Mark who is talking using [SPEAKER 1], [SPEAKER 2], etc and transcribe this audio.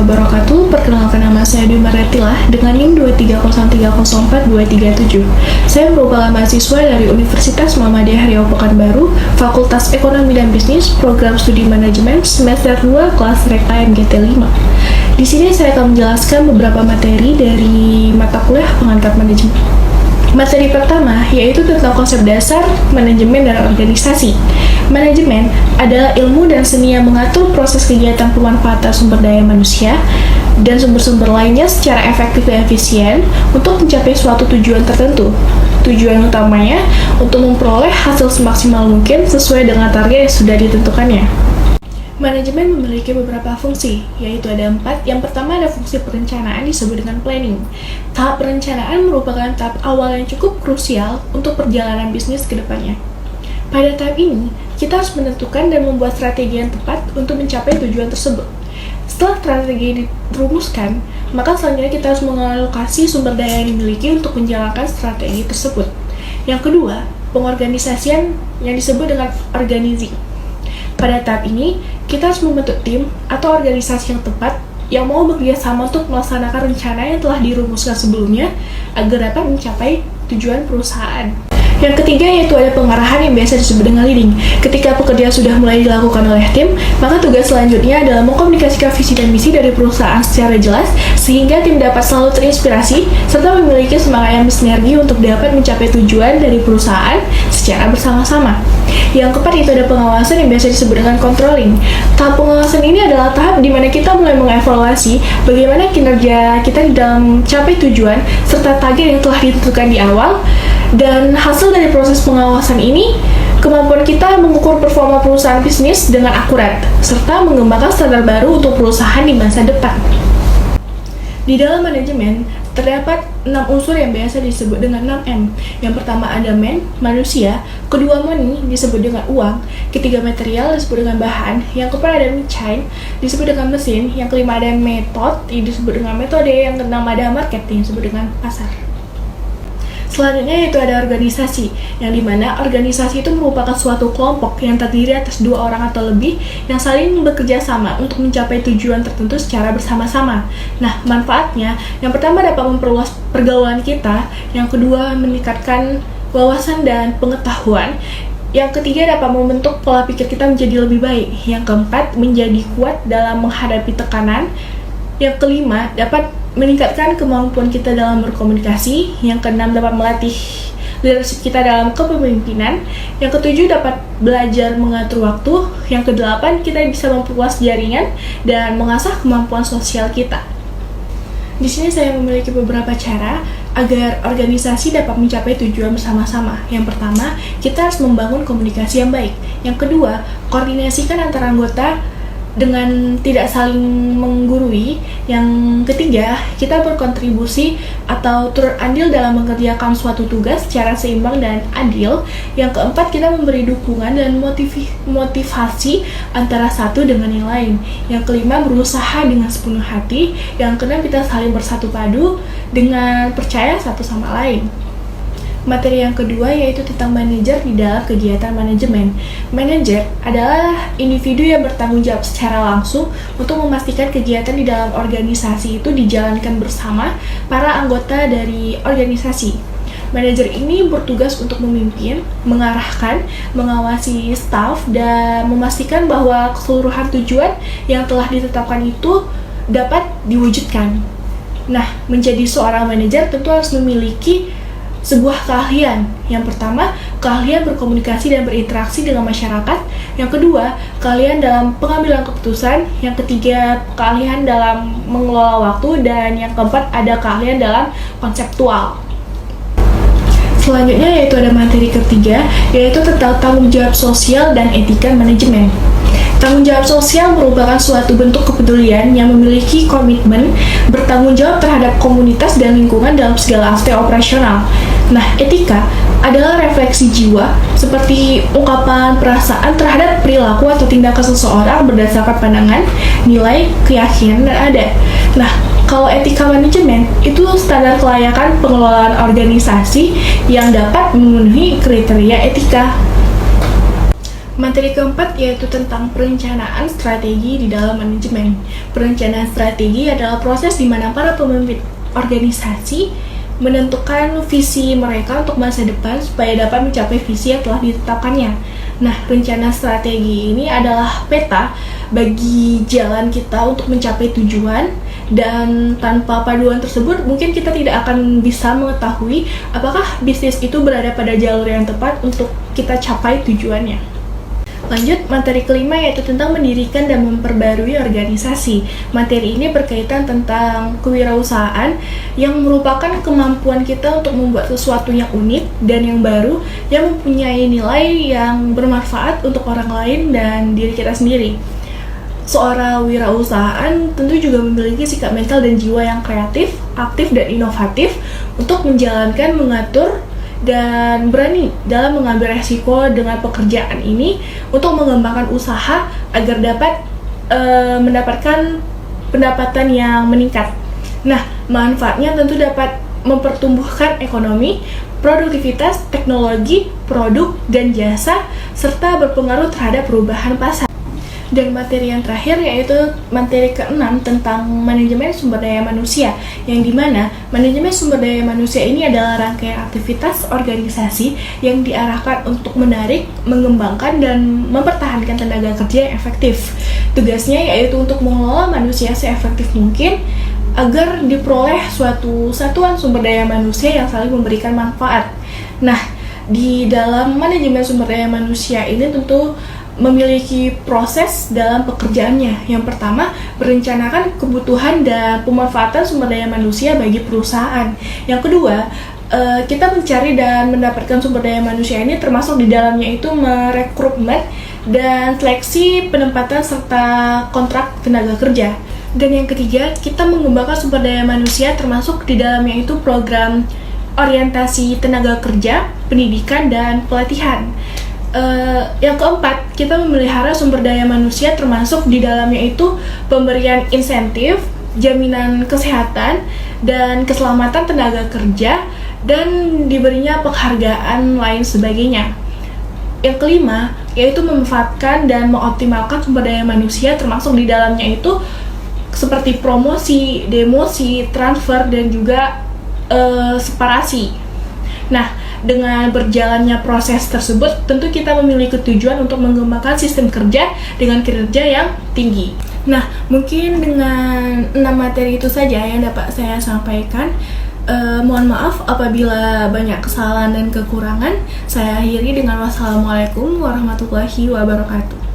[SPEAKER 1] wabarakatuh. Perkenalkan, nama saya Dwi Maretilah dengan NIM 230304237. Saya merupakan mahasiswa dari Universitas Muhammadiyah Riau Pekanbaru, Fakultas Ekonomi dan Bisnis, Program Studi Manajemen, semester 2, kelas Reka MGT 5. Di sini saya akan menjelaskan beberapa materi dari mata kuliah pengangkat manajemen. Materi pertama yaitu tentang konsep dasar manajemen dan organisasi. Manajemen adalah ilmu dan seni yang mengatur proses kegiatan pemanfaatan sumber daya manusia dan sumber-sumber lainnya secara efektif dan efisien untuk mencapai suatu tujuan tertentu. Tujuan utamanya untuk memperoleh hasil semaksimal mungkin sesuai dengan target yang sudah ditentukannya. Manajemen memiliki beberapa fungsi, yaitu ada 4. Yang pertama ada fungsi perencanaan disebut dengan planning. Tahap perencanaan merupakan tahap awal yang cukup krusial untuk perjalanan bisnis ke depannya. Pada tahap ini, kita harus menentukan dan membuat strategi yang tepat untuk mencapai tujuan tersebut. Setelah strategi dirumuskan, maka selanjutnya kita harus mengalokasi sumber daya yang dimiliki untuk menjalankan strategi tersebut. Yang kedua, pengorganisasian yang disebut dengan organizing. Pada tahap ini, kita harus membentuk tim atau organisasi yang tepat yang mau bekerja sama untuk melaksanakan rencana yang telah dirumuskan sebelumnya agar dapat mencapai tujuan perusahaan. Yang ketiga yaitu ada pengarahan yang biasa disebut dengan leading. Ketika pekerjaan sudah mulai dilakukan oleh tim, maka tugas selanjutnya adalah mengkomunikasikan visi dan misi dari perusahaan secara jelas sehingga tim dapat selalu terinspirasi serta memiliki semangat yang bersinergi untuk dapat mencapai tujuan dari perusahaan secara bersama-sama. Yang keempat itu ada pengawasan yang biasa disebut dengan controlling. Tahap pengawasan ini adalah tahap di mana kita mulai mengevaluasi bagaimana kinerja kita di dalam mencapai tujuan serta target yang telah ditentukan di awal. Dan hasil dari proses pengawasan ini, kemampuan kita mengukur performa perusahaan bisnis dengan akurat, serta mengembangkan standar baru untuk perusahaan di masa depan. Di dalam manajemen, terdapat 6 unsur yang biasa disebut dengan 6M. Yang pertama ada man, manusia, kedua money, disebut dengan uang, ketiga material, disebut dengan bahan, yang keempat ada machine, disebut dengan mesin, yang kelima ada method, disebut dengan metode, yang keenam ada marketing, disebut dengan pasar. Selanjutnya yaitu ada organisasi, yang dimana organisasi itu merupakan suatu kelompok yang terdiri atas 2 orang atau lebih yang saling bekerja sama untuk mencapai tujuan tertentu secara bersama-sama. Nah, manfaatnya, yang pertama dapat memperluas pergaulan kita, yang kedua meningkatkan wawasan dan pengetahuan, yang ketiga dapat membentuk pola pikir kita menjadi lebih baik, yang keempat menjadi kuat dalam menghadapi tekanan, yang kelima dapat meningkatkan kemampuan kita dalam berkomunikasi, yang keenam dapat melatih leadership kita dalam kepemimpinan, yang ketujuh dapat belajar mengatur waktu, yang kedelapan kita bisa memperluas jaringan dan mengasah kemampuan sosial kita. Di sini saya memiliki beberapa cara agar organisasi dapat mencapai tujuan bersama-sama. Yang pertama, kita harus membangun komunikasi yang baik. Yang kedua, koordinasikan antara anggota dengan tidak saling menggurui. Yang ketiga, kita berkontribusi atau turut andil dalam mengerjakan suatu tugas secara seimbang dan adil. Yang keempat, kita memberi dukungan dan motivasi antara satu dengan yang lain. Yang kelima, berusaha dengan sepenuh hati. Yang keenam, kita saling bersatu padu dengan percaya satu sama lain. Materi yang kedua yaitu tentang manajer di dalam kegiatan manajemen. Manajer adalah individu yang bertanggung jawab secara langsung untuk memastikan kegiatan di dalam organisasi itu dijalankan bersama para anggota dari organisasi. Manajer ini bertugas untuk memimpin, mengarahkan, mengawasi staf, dan memastikan bahwa keseluruhan tujuan yang telah ditetapkan itu dapat diwujudkan. Nah, menjadi seorang manajer tentu harus memiliki sebuah keahlian. Yang pertama, keahlian berkomunikasi dan berinteraksi dengan masyarakat. Yang kedua, keahlian dalam pengambilan keputusan. Yang ketiga, keahlian dalam mengelola waktu. Dan yang keempat, ada keahlian dalam konseptual. Selanjutnya yaitu ada materi ketiga, yaitu tentang tanggung jawab sosial dan etika manajemen. Tanggung jawab sosial merupakan suatu bentuk kepedulian yang memiliki komitmen bertanggung jawab terhadap komunitas dan lingkungan dalam segala aspek operasional. Nah, etika adalah refleksi jiwa seperti ungkapan perasaan terhadap perilaku atau tindakan seseorang berdasarkan pandangan, nilai, keyakinan, dan adat. Nah, kalau etika manajemen itu standar kelayakan pengelolaan organisasi yang dapat memenuhi kriteria etika. Materi keempat yaitu tentang perencanaan strategi di dalam manajemen. Perencanaan strategi adalah proses di mana para pemimpin organisasi menentukan visi mereka untuk masa depan supaya dapat mencapai visi yang telah ditetapkannya. Nah, rencana strategi ini adalah peta bagi jalan kita untuk mencapai tujuan, dan tanpa paduan tersebut mungkin kita tidak akan bisa mengetahui apakah bisnis itu berada pada jalur yang tepat untuk kita capai tujuannya. Lanjut, materi kelima yaitu tentang mendirikan dan memperbarui organisasi. Materi ini berkaitan tentang kewirausahaan yang merupakan kemampuan kita untuk membuat sesuatu yang unik dan yang baru yang mempunyai nilai yang bermanfaat untuk orang lain dan diri kita sendiri. Seorang wirausahaan tentu juga memiliki sikap mental dan jiwa yang kreatif, aktif, dan inovatif untuk menjalankan, mengatur, dan berani dalam mengambil resiko dengan pekerjaan ini untuk mengembangkan usaha agar dapat mendapatkan pendapatan yang meningkat. Nah, manfaatnya tentu dapat mempertumbuhkan ekonomi, produktivitas, teknologi, produk, dan jasa, serta berpengaruh terhadap perubahan pasar. Dan materi yang terakhir yaitu materi ke-6 tentang manajemen sumber daya manusia, yang dimana manajemen sumber daya manusia ini adalah rangkaian aktivitas organisasi yang diarahkan untuk menarik, mengembangkan, dan mempertahankan tenaga kerja yang efektif. Tugasnya yaitu untuk mengelola manusia seefektif mungkin agar diperoleh suatu satuan sumber daya manusia yang saling memberikan manfaat. Nah, di dalam manajemen sumber daya manusia ini tentu memiliki proses dalam pekerjaannya. Yang pertama, merencanakan kebutuhan dan pemanfaatan sumber daya manusia bagi perusahaan. Yang kedua, kita mencari dan mendapatkan sumber daya manusia ini termasuk di dalamnya itu merekrutmen dan seleksi penempatan serta kontrak tenaga kerja. Dan yang ketiga, kita mengembangkan sumber daya manusia termasuk di dalamnya itu program orientasi tenaga kerja, pendidikan, dan pelatihan. Yang keempat, kita memelihara sumber daya manusia termasuk di dalamnya itu pemberian insentif, jaminan kesehatan, dan keselamatan tenaga kerja, dan diberinya penghargaan lain sebagainya. Yang kelima, yaitu memanfaatkan dan mengoptimalkan sumber daya manusia termasuk di dalamnya itu seperti promosi, demosi, transfer, dan juga separasi. Nah, dengan berjalannya proses tersebut, tentu kita memiliki tujuan untuk mengembangkan sistem kerja dengan kinerja yang tinggi. Nah, mungkin dengan 6 materi itu saja yang dapat saya sampaikan. Mohon maaf apabila banyak kesalahan dan kekurangan. Saya akhiri dengan wassalamualaikum warahmatullahi wabarakatuh.